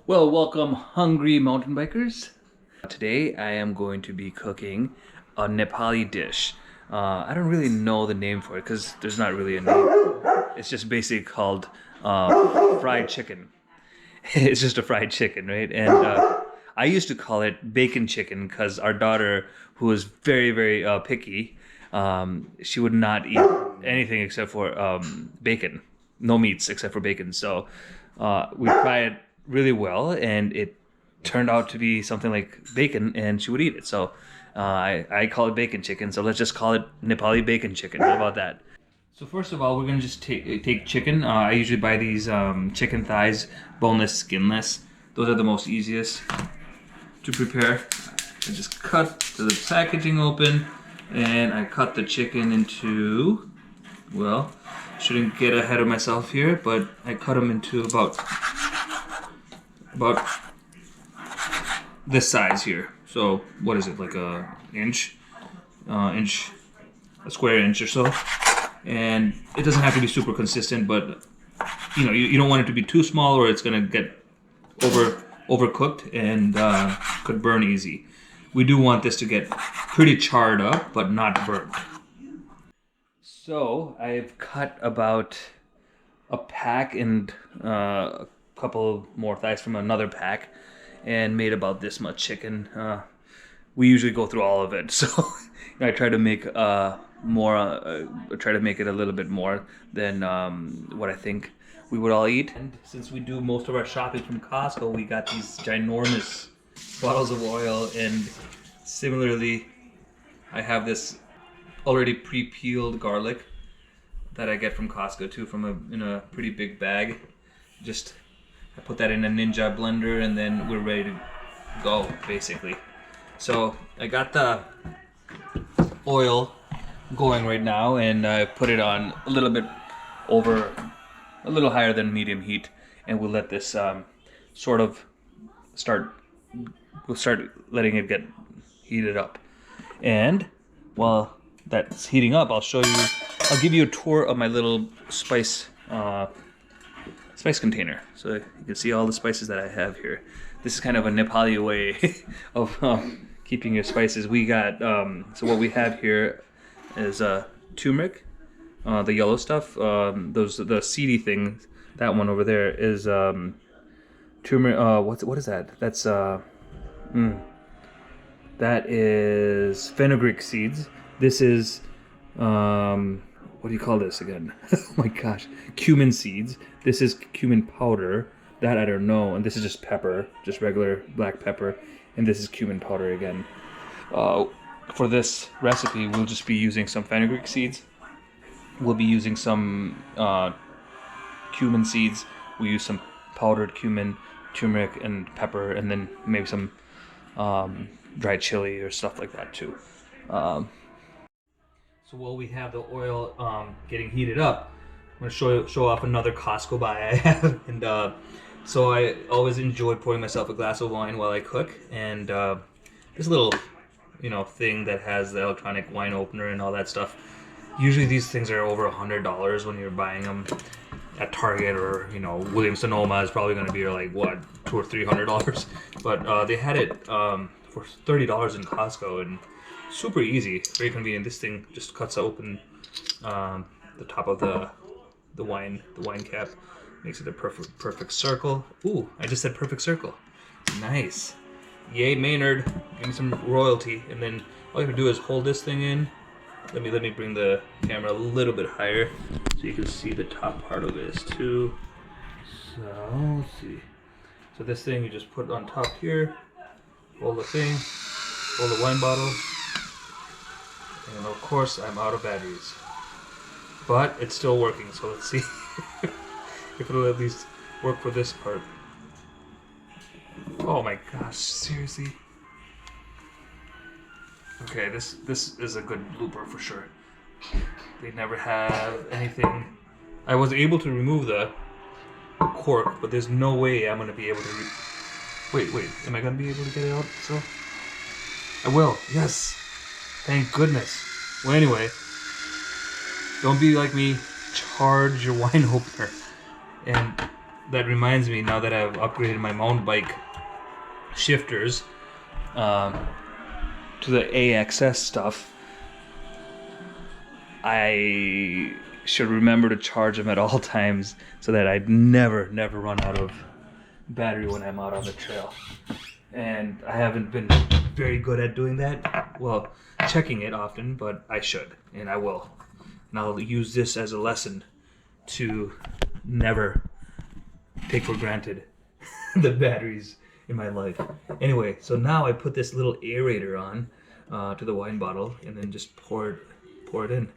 Well, welcome, hungry mountain bikers. Today I am going to be cooking a Nepali dish. I don't really know the name for it because there's not really a name. It's just basically called fried chicken. It's just a fried chicken, right? And I used to call it bacon chicken because our daughter, who was very, very picky, she would not eat anything except for bacon. No meats except for bacon. So we fried it really well, and it turned out to be something like bacon, and she would eat it. So I call it bacon chicken. So let's just call it Nepali bacon chicken. How about that? So first of all, we're gonna just take chicken. I usually buy these chicken thighs, boneless, skinless. Those are the most easiest to prepare. I just cut the packaging open, and I cut the chicken into, well, shouldn't get ahead of myself here, but I cut them into about this size here. So what is it, like a inch, a square inch or so? And it doesn't have to be super consistent, but you don't want it to be too small or it's gonna get overcooked and could burn easy. We do want this to get pretty charred up, but not burnt. So I've cut about a pack and a couple more thighs from another pack, and made about this much chicken. We usually go through all of it, so I try to make more. Try to make it a little bit more than what I think we would all eat. And since we do most of our shopping from Costco, we got these ginormous bottles of oil, and similarly, I have this already pre-peeled garlic that I get from Costco too, in a pretty big bag. Just I put that in a Ninja blender, and then we're ready to go, basically. So I got the oil going right now, and I put it on a little higher than medium heat, and we'll let this we'll start letting it get heated up. And while that's heating up, I'll give you a tour of my little spice container, so you can see all the spices that I have here. This is kind of a Nepali way of keeping your spices. We got so what we have here is turmeric, the yellow stuff. The seedy thing. That one over there is turmeric. What is that? That is fenugreek seeds. This is what do you call this again? Oh my gosh, cumin seeds. This is cumin powder. That I don't know. And this is just pepper, just regular black pepper. And this is cumin powder again. For this recipe, we'll just be using some fenugreek seeds. We'll be using some cumin seeds. We'll use some powdered cumin, turmeric, and pepper, and then maybe some dried chili or stuff like that too. So while we have the oil getting heated up, I'm going to show off another Costco buy I have. And so I always enjoy pouring myself a glass of wine while I cook. And this little, thing that has the electronic wine opener and all that stuff. Usually these things are over $100 when you're buying them at Target, or Williams Sonoma is probably going to be like what, $200 or $300. But they had it for $30 in Costco, and super easy, very convenient. This thing just cuts open the top of the wine cap, makes it a perfect circle. Ooh, I just said perfect circle. Nice. Yay, Maynard. Give me some royalty. And then all you have to do is hold this thing in. Let me bring the camera a little bit higher so you can see the top part of this too. So let's see. So this thing you just put on top here. Hold the thing. Hold the wine bottle. And of course, I'm out of batteries. But it's still working, so let's see if it'll at least work for this part. Oh my gosh, seriously? Okay, this is a good blooper for sure. They never have anything. I was able to remove the cork, but there's no way I'm going to be able to... Wait, am I going to be able to get it out? So I will, yes. Thank goodness. Well, anyway, don't be like me. Charge your wine opener. And that reminds me, now that I've upgraded my mountain bike shifters to the AXS stuff, I should remember to charge them at all times so that I'd never run out of battery when I'm out on the trail. And I haven't been very good at doing that. Well, checking it often, but I should, and I will. And I'll use this as a lesson to never take for granted the batteries in my life. Anyway, so now I put this little aerator on to the wine bottle and then just pour it in.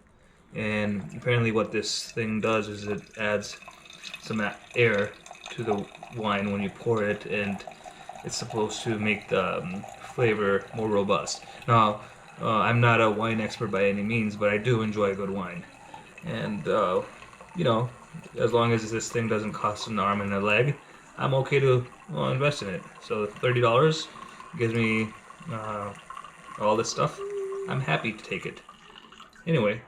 And apparently what this thing does is it adds some air to the wine when you pour it, and it's supposed to make the flavor more robust. Now, I'm not a wine expert by any means, but I do enjoy good wine. And, you know, as long as this thing doesn't cost an arm and a leg, I'm okay to invest in it. So $30 gives me all this stuff. I'm happy to take it. Anyway,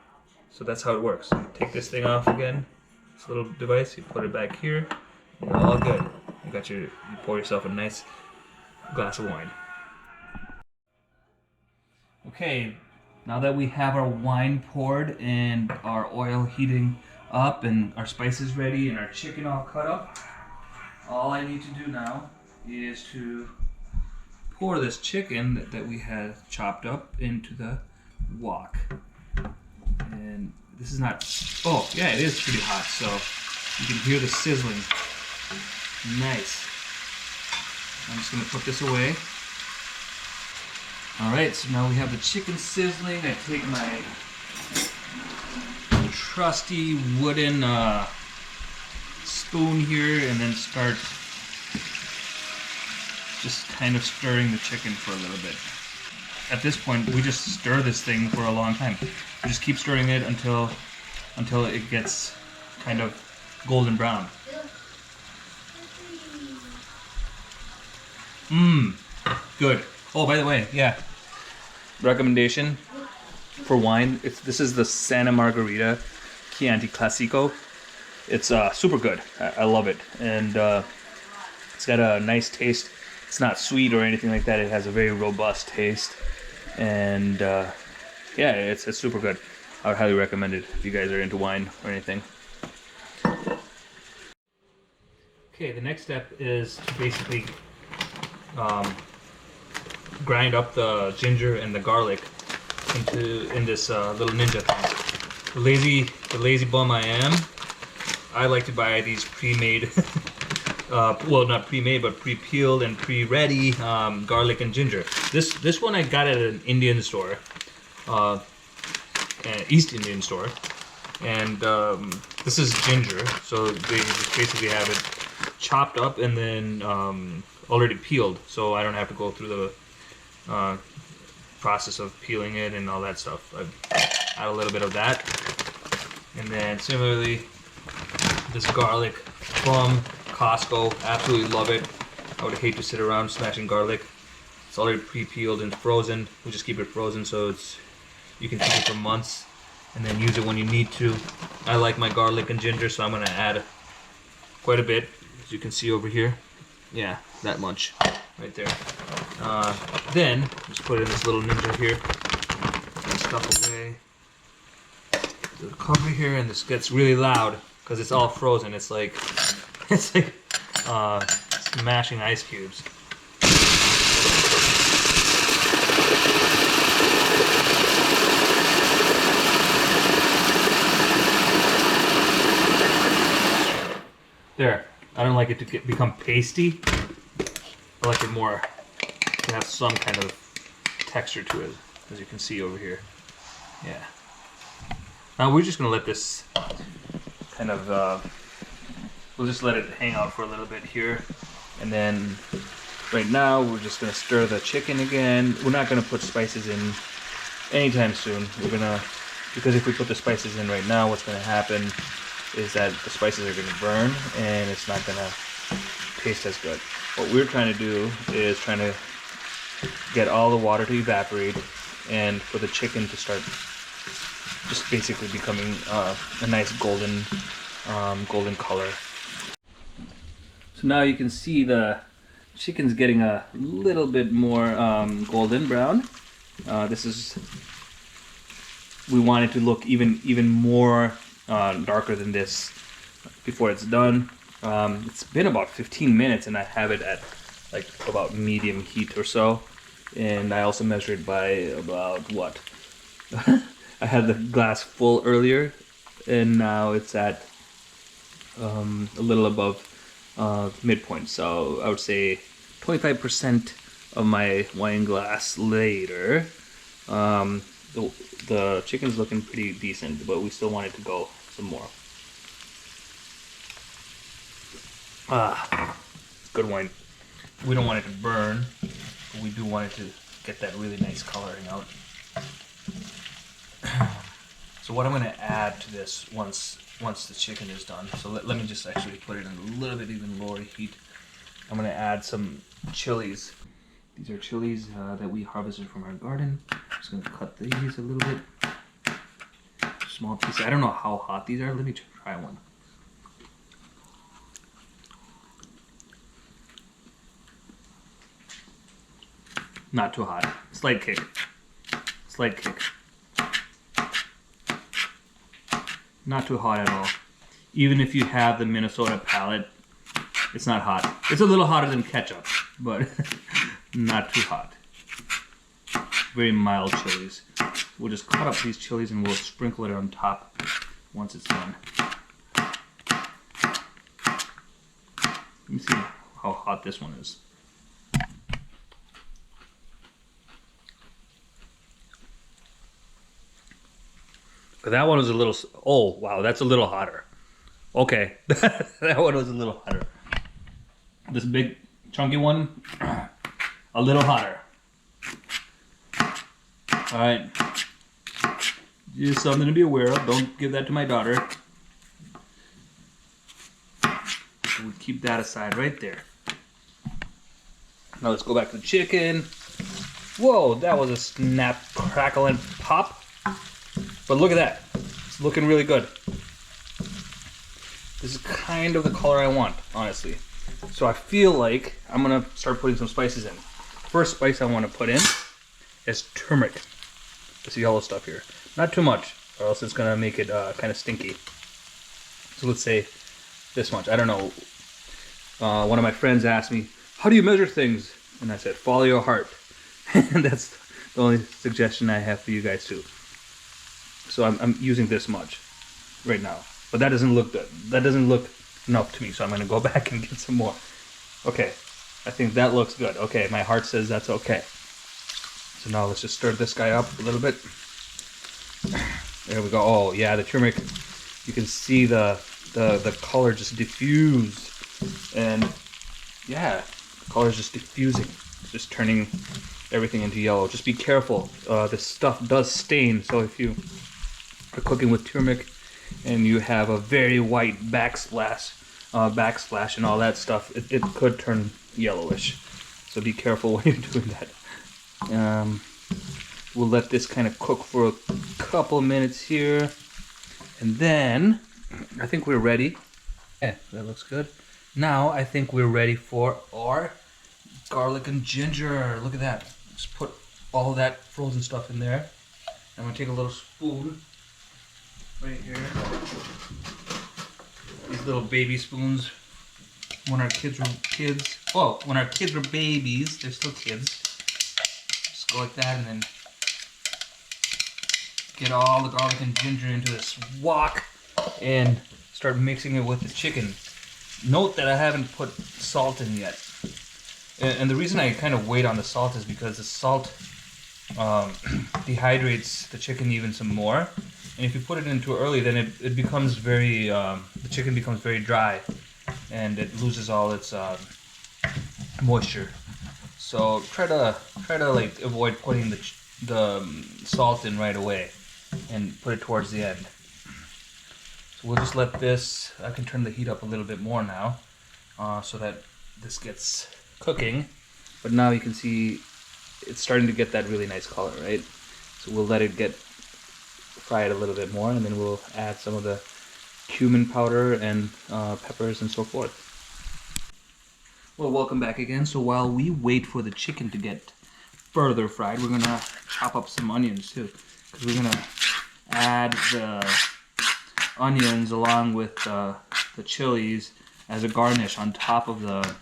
so that's how it works. You take this thing off again, this little device, you put it back here, and you're all good. You pour yourself a nice glass of wine. Okay, now that we have our wine poured and our oil heating up and our spices ready and our chicken all cut up, all I need to do now is to pour this chicken that we had chopped up into the wok. And this is not, oh yeah, it is pretty hot, so you can hear the sizzling. Nice. I'm just gonna put this away. Alright, so now we have the chicken sizzling. I take my trusty wooden spoon here and then start just kind of stirring the chicken for a little bit. At this point, we just stir this thing for a long time. We just keep stirring it until it gets kind of golden brown. Good. Oh, by the way, yeah. Recommendation for wine. This is the Santa Margherita Chianti Classico. It's super good. I love it, and it's got a nice taste. It's not sweet or anything like that. It has a very robust taste, and yeah, it's super good. I would highly recommend it if you guys are into wine or anything. Okay, the next step is to basically grind up the ginger and the garlic in this little ninja thing. The lazy bum I am, I like to buy these pre-made, well, not pre-made, but pre-peeled and pre-ready garlic and ginger. This one I got at an Indian store, East Indian store, and this is ginger. So they just basically have it chopped up and then already peeled, so I don't have to go through the process of peeling it and all that stuff. I add a little bit of that, and then similarly, this garlic from Costco, absolutely love it. I would hate to sit around smashing garlic. It's already pre-peeled and frozen. We just keep it frozen so you can keep it for months and then use it when you need to. I like my garlic and ginger, so I'm gonna add quite a bit, as you can see over here. Yeah, that much right there. Then just put it in this little ninja here. Stuff away. Do the cover here, and this gets really loud because it's all frozen. It's like smashing ice cubes. There. I don't like it to become pasty. I like it more to have some kind of texture to it, as you can see over here. Yeah. Now we're just gonna let this kind of, we'll just let it hang out for a little bit here. And then right now we're just gonna stir the chicken again. We're not gonna put spices in anytime soon. Because if we put the spices in right now, what's gonna happen is that the spices are gonna burn and it's not gonna taste as good. What we're trying to do is trying to get all the water to evaporate and for the chicken to start just basically becoming a nice golden color. So now you can see the chicken's getting a little bit more golden brown. This is, we want it to look even more darker than this before it's done. It's been about 15 minutes and I have it at like about medium heat or so. And I also measured by about what? I had the glass full earlier and now it's at a little above midpoint. So I would say 25% of my wine glass later. The chicken's looking pretty decent, but we still want it to go some more. Good wine. We don't want it to burn, but we do want it to get that really nice coloring out. So what I'm going to add to this once the chicken is done, so let me just actually put it in a little bit even lower heat. I'm going to add some chilies. These are chilies that we harvested from our garden. I'm just going to cut these a little bit. Small pieces. I don't know how hot these are. Let me try one. Not too hot. Slight kick. Slight kick. Not too hot at all. Even if you have the Minnesota palate, it's not hot. It's a little hotter than ketchup, but not too hot. Very mild chilies. We'll just cut up these chilies and we'll sprinkle it on top once it's done. Let me see how hot this one is. That one was a little, oh wow, that's a little hotter. Okay, that one was a little hotter. This big chunky one, a little hotter. All right, just something to be aware of. Don't give that to my daughter. We'll keep that aside right there. Now let's go back to the chicken. Whoa, that was a snap, crackle, and pop. But look at that. It's looking really good. This is kind of the color I want, honestly. So I feel like I'm going to start putting some spices in. First spice I want to put in is turmeric. This yellow stuff here. Not too much, or else it's going to make it kind of stinky. So let's say this much. I don't know. One of my friends asked me, how do you measure things? And I said, follow your heart. And that's the only suggestion I have for you guys too. So I'm using this much right now, but that doesn't look good. That doesn't look enough to me, so I'm gonna go back and get some more. Okay, I think that looks good. Okay, my heart says that's okay. So now let's just stir this guy up a little bit. There we go. Oh yeah, the turmeric, you can see the color just diffuse, and yeah, the color is just diffusing. It's just turning everything into yellow. Just be careful. This stuff does stain, so if you are cooking with turmeric and you have a very white backsplash and all that stuff, it could turn yellowish. So be careful when you're doing that. We'll let this kind of cook for a couple minutes here, and then I think we're ready. Yeah, that looks good. Now I think we're ready for our garlic and ginger. Look at that. Just put all of that frozen stuff in there. I'm gonna take a little spoon right here. These little baby spoons. When our kids were babies, they're still kids. Just go like that and then get all the garlic and ginger into this wok and start mixing it with the chicken. Note that I haven't put salt in yet. And the reason I kind of wait on the salt is because the salt dehydrates the chicken even some more. And if you put it in too early, then it becomes very, the chicken becomes very dry and it loses all its moisture. So try to like avoid putting the salt in right away and put it towards the end. So we'll just let this, I can turn the heat up a little bit more now so that this gets cooking. But now you can see it's starting to get that really nice color, right? So we'll let it fry it a little bit more, and then we'll add some of the cumin powder and peppers and so forth. Well, welcome back again. So while we wait for the chicken to get further fried, we're gonna chop up some onions too, because we're gonna add the onions along with the chilies as a garnish on top of the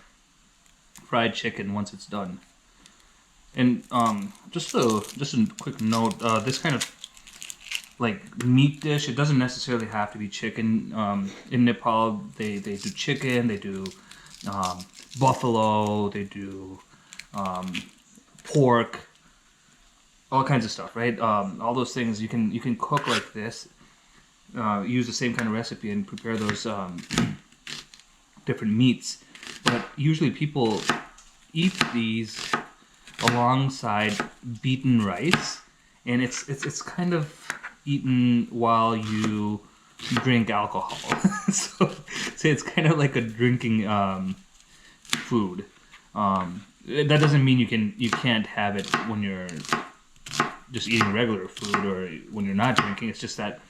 fried chicken once it's done. And just a quick note, this kind of like meat dish, it doesn't necessarily have to be chicken. In Nepal, they do chicken, they do buffalo, they do pork, all kinds of stuff, right? All those things you can cook like this, use the same kind of recipe and prepare those different meats. But usually people eat these alongside beaten rice, and it's kind of eaten while you drink alcohol. so it's kind of like a drinking food. That doesn't mean you can't have it when you're just eating regular food or when you're not drinking. It's just that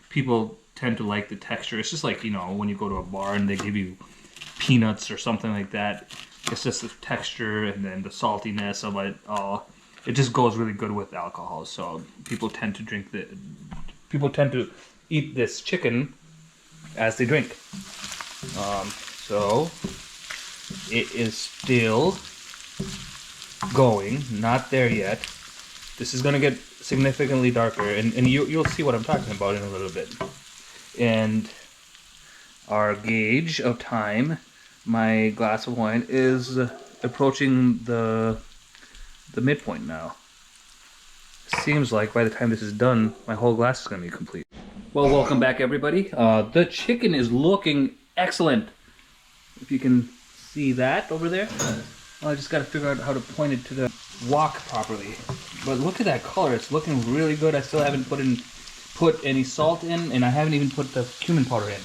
people tend to like the texture. It's just like, you know, when you go to a bar and they give you peanuts or something like that. It's just the texture and then the saltiness of it all. It just goes really good with alcohol. So people tend to eat this chicken as they drink. So it is still going, not there yet. This is gonna get significantly darker, and you'll see what I'm talking about in a little bit. And our gauge of time, my glass of wine, is approaching the midpoint now. Seems like by the time this is done, my whole glass is going to be complete. Well, welcome back everybody. The chicken is looking excellent. If you can see that over there. Well, I just got to figure out how to point it to the wok properly. But look at that color. It's looking really good. I still haven't put any salt in, and I haven't even put the cumin powder in.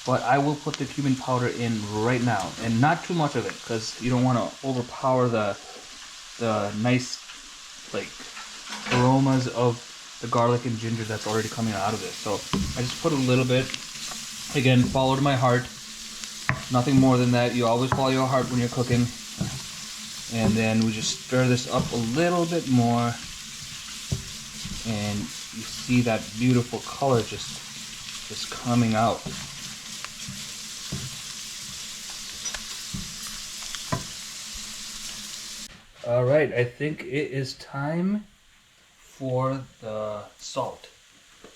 But I will put the cumin powder in right now, and not too much of it, because you don't want to overpower the nice like aromas of the garlic and ginger that's already coming out of it. So I just put a little bit. Again, follow to my heart. Nothing more than that. You always follow your heart when you're cooking. And then we just stir this up a little bit more, and you see that beautiful color just coming out. All right, I think it is time for the salt.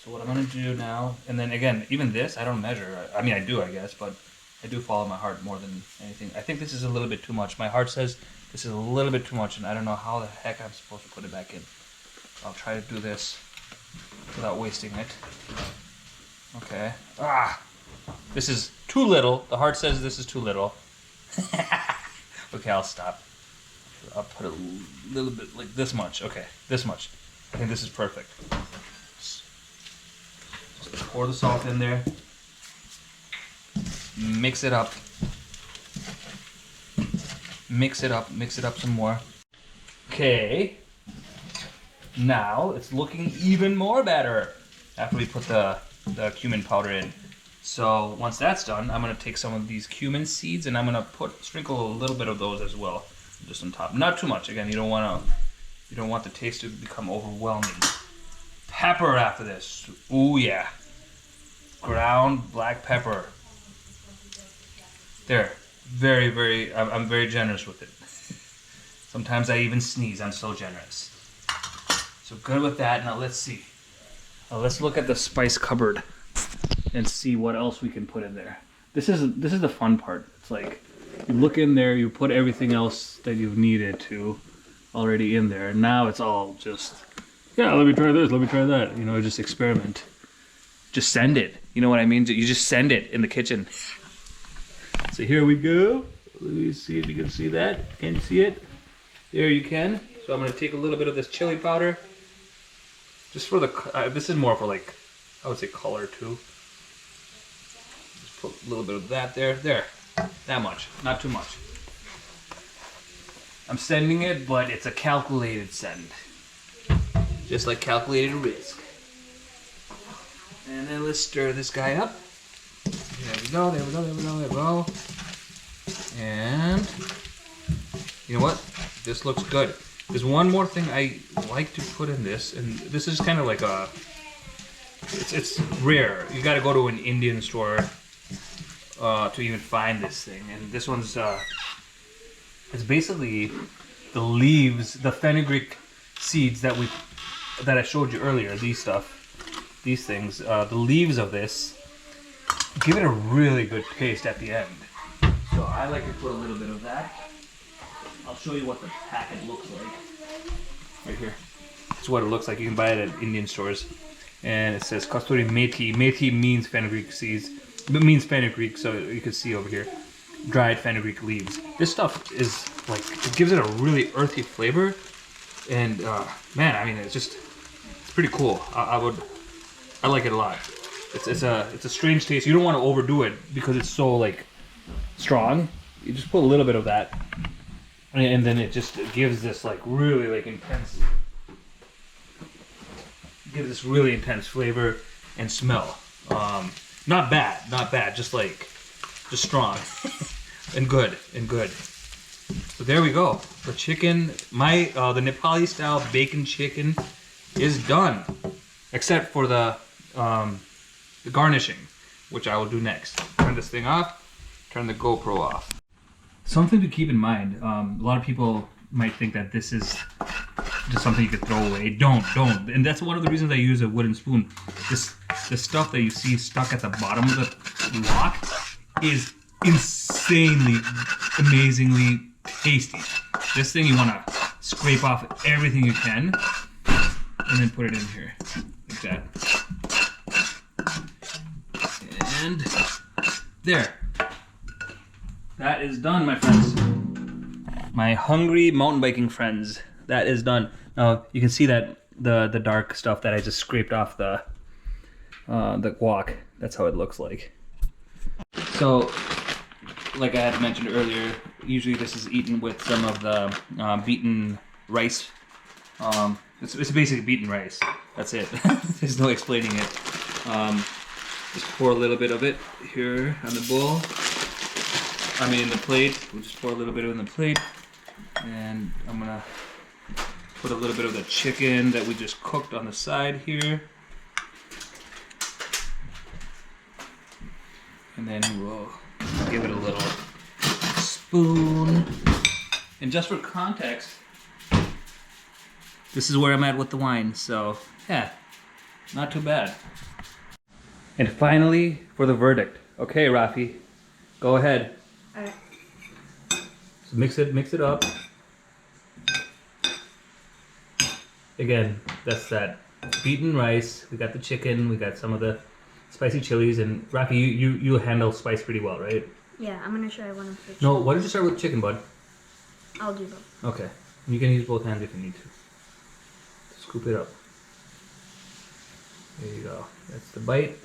So what I'm gonna do now, and then again, even this, I don't measure. I mean, I do, I guess, but I do follow my heart more than anything. I think this is a little bit too much. My heart says this is a little bit too much, and I don't know how the heck I'm supposed to put it back in. I'll try to do this without wasting it. Okay. This is too little. The heart says this is too little. Okay, I'll stop. I'll put a little bit, like this much. Okay, this much. I think this is perfect. Just pour the salt in there. Mix it up. Mix it up some more. Okay. Now it's looking even more better after we put the cumin powder in. So once that's done, I'm gonna take some of these cumin seeds and I'm gonna sprinkle a little bit of those as well, just on top. Not too much. Again, you don't want the taste to become overwhelming. Pepper after this. Ooh yeah. Ground black pepper. There. Very, very. I'm very generous with it. Sometimes I even sneeze. I'm so generous. So good with that. Now let's see. Now let's look at the spice cupboard and see what else we can put in there. This is the fun part. It's like you look in there, you put everything else that you've needed to already in there. Now it's all just, yeah, let me try this, let me try that. You know, just experiment. Just send it. You know what I mean? You just send it in the kitchen. So here we go. Let me see if you can see that. Can you see it? There you can. So I'm going to take a little bit of this chili powder. Just for the, this is more for like, I would say color too. Just put a little bit of that there. There. That much. Not too much. I'm sending it, but it's a calculated send. Just like calculated risk. And then let's stir this guy up. There we go, there we go, there we go, there we go. And you know what? This looks good. There's one more thing I like to put in this, and this is kind of like a, it's rare. You gotta go to an Indian store to even find this thing. And this one's, it's basically the leaves, the fenugreek seeds that I showed you earlier, these things, the leaves of this give it a really good taste at the end. So I like to put a little bit of that. I'll show you what the packet looks like. Right here. It's what it looks like. You can buy it at Indian stores. And it says Kasturi Methi. Methi means fenugreek seeds. It means fenugreek, so you can see over here. Dried fenugreek leaves. This stuff is like, it gives it a really earthy flavor. And man, I mean, it's pretty cool. I like it a lot. It's a strange taste. You don't want to overdo it because it's so like strong. You just put a little bit of that, and then it gives this like really like intense. Gives this really intense flavor and smell. Not bad. Just strong and good. So there we go. The chicken, the Nepali style bacon chicken is done, except for the garnishing, which I will do next. Turn this thing off. Turn the GoPro off. Something to keep in mind. A lot of people might think that this is just something you could throw away. Don't. And that's one of the reasons I use a wooden spoon. The stuff that you see stuck at the bottom of the wok is insanely, amazingly tasty. This thing you want to scrape off everything you can and then put it in here like that. And there. That is done, my friends. My hungry mountain biking friends. That is done. Now you can see that the dark stuff that I just scraped off the guac. That's how it looks like. So, like I had mentioned earlier, usually this is eaten with some of the beaten rice. It's basically beaten rice. That's it. There's no explaining it. Just pour a little bit of it here on the bowl. I mean, in the plate. We'll just pour a little bit in the plate, and I'm gonna put a little bit of the chicken that we just cooked on the side here. And then we'll give it a little spoon. And just for context, this is where I'm at with the wine, so yeah, not too bad. And finally, for the verdict. Okay, Rafi, go ahead. All right. So mix it up. Again, that's that beaten rice. We got the chicken. We got some of the spicy chilies. And Rafi, you handle spice pretty well, right? Yeah, I'm gonna try one of the chicken. No, why don't you start with chicken, bud? I'll do both. Okay. You can use both hands if you need to. Scoop it up. There you go. That's the bite.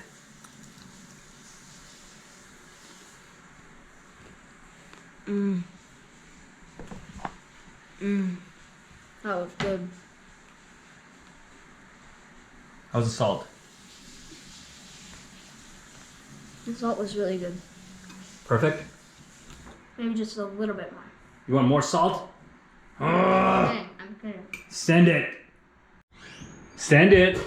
That was good. How's the salt? The salt was really good. Perfect? Maybe just a little bit more. You want more salt? I'm kidding. Send it. Send it.